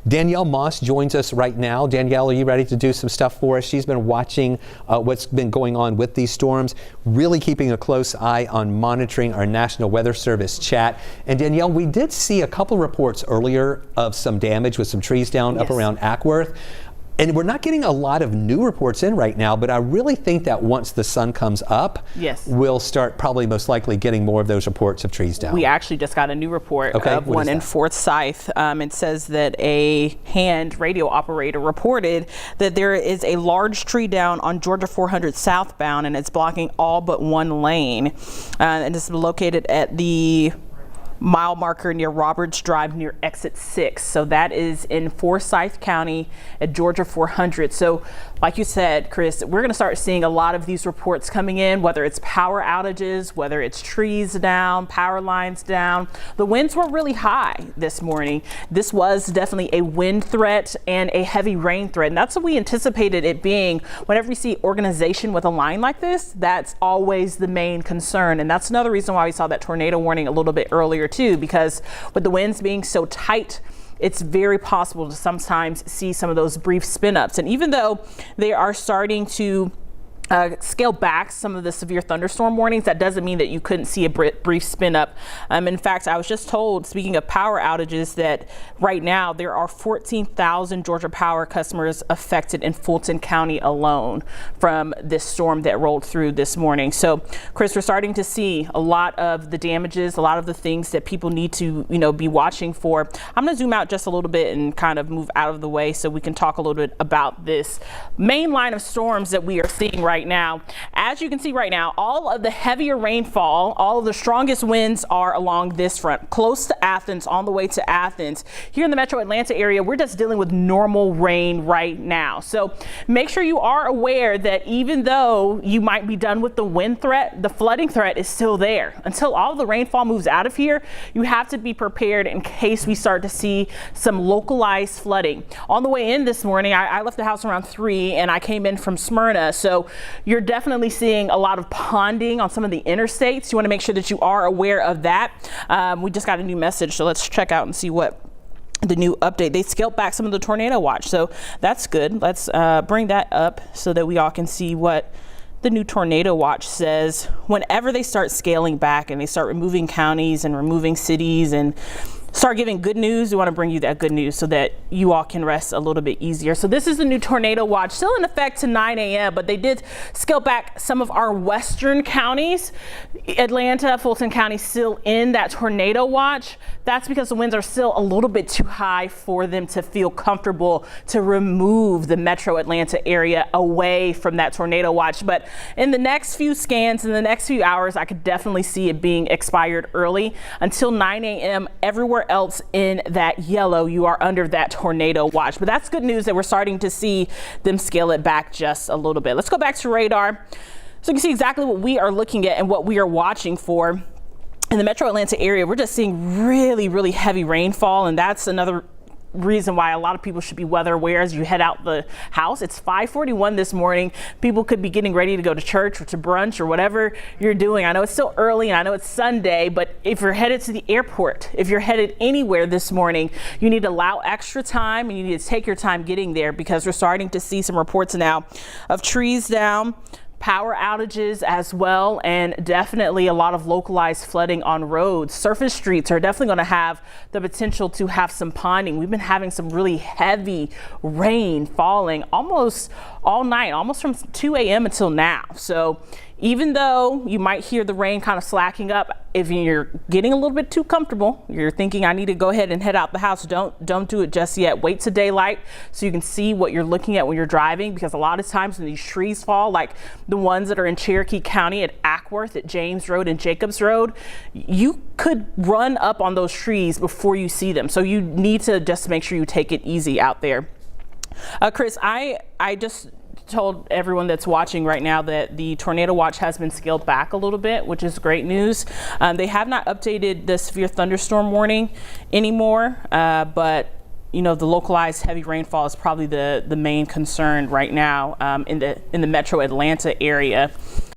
Danielle Moss joins us right now. Danielle, are you ready to do some stuff for us? She's been watching what's been going on with these storms, really keeping a close eye on monitoring our National Weather Service chat. And Danielle, we did see a couple reports earlier of some damage with some trees down up around Ackworth. And we're not getting a lot of new reports in right now, but I really think that once the sun comes up, we'll start probably most likely getting more of those reports of trees down. We actually just got a new report of one in Forsyth. It says that a hand radio operator reported that there is a large tree down on Georgia 400 southbound, and it's blocking all but one lane. And it's located at the mile marker near Roberts Drive near exit 6. So that is in Forsyth County at Georgia 400. So like you said, Chris, we're going to start seeing a lot of these reports coming in, whether it's power outages, whether it's trees down, power lines down. The winds were really high this morning. This was definitely a wind threat and a heavy rain threat. And that's what we anticipated it being. Whenever we see organization with a line like this, that's always the main concern. And that's another reason why we saw that tornado warning a little bit earlier too, because with the winds being so tight, it's very possible to sometimes see some of those brief spin ups. And even though they are starting to scale back some of the severe thunderstorm warnings, that doesn't mean that you couldn't see a brief spin up. In fact, I was just told, speaking of power outages, that right now there are 14,000 Georgia Power customers affected in Fulton County alone from this storm that rolled through this morning. So, Chris, we're starting to see a lot of the damages, a lot of the things that people need to, be watching for. I'm going to zoom out just a little bit and kind of move out of the way so we can talk a little bit about this main line of storms that we are seeing right now. As you can see right now, all of the heavier rainfall, all of the strongest winds are along this front, close to Athens, on the way to Athens. Here in the metro Atlanta area, we're just dealing with normal rain right now. So make sure you are aware that even though you might be done with the wind threat, the flooding threat is still there. Until all the rainfall moves out of here, you have to be prepared in case we start to see some localized flooding. On the way in this morning, I left the house around 3 and I came in from Smyrna. So you're definitely seeing a lot of ponding on some of the interstates. You want to make sure that you are aware of that. We just got a new message, so let's check out and see what the new update. They scaled back some of the tornado watch, so that's good. Let's bring that up so that we all can see what the new tornado watch says. Whenever they start scaling back and they start removing counties and removing cities and start giving good news, we want to bring you that good news so that you all can rest a little bit easier. So this is the new tornado watch, still in effect to 9 a.m., but they did scale back some of our western counties. Atlanta, Fulton County still in that tornado watch. That's because the winds are still a little bit too high for them to feel comfortable to remove the metro Atlanta area away from that tornado watch. But in the next few scans, in the next few hours, I could definitely see it being expired early. Until 9 a.m., everywhere else in that yellow, you are under that tornado watch. But that's good news that we're starting to see them scale it back just a little bit. Let's go back to radar so you can see exactly what we are looking at and what we are watching for. In the metro Atlanta area, we're just seeing really, really heavy rainfall, and that's another reason why a lot of people should be weather aware as you head out the house. It's 5:41 this morning. People could be getting ready to go to church or to brunch or whatever you're doing. I know it's still early and I know it's Sunday, but if you're headed to the airport, if you're headed anywhere this morning, you need to allow extra time and you need to take your time getting there, because we're starting to see some reports now of trees down, power outages as well, and definitely a lot of localized flooding on roads. Surface streets are definitely going to have the potential to have some ponding. We've been having some really heavy rain falling almost all night, almost from 2 a.m. until now. So even though you might hear the rain kind of slacking up, if you're getting a little bit too comfortable, you're thinking I need to go ahead and head out the house, don't do it just yet. Wait till daylight so you can see what you're looking at when you're driving, because a lot of times when these trees fall, like the ones that are in Cherokee County at Ackworth, at James Road and Jacobs Road, you could run up on those trees before you see them. So you need to just make sure you take it easy out there. Chris, I just told everyone that's watching right now that the tornado watch has been scaled back a little bit, which is great news. They have not updated the severe thunderstorm warning anymore, but the localized heavy rainfall is probably the main concern right now in the metro Atlanta area.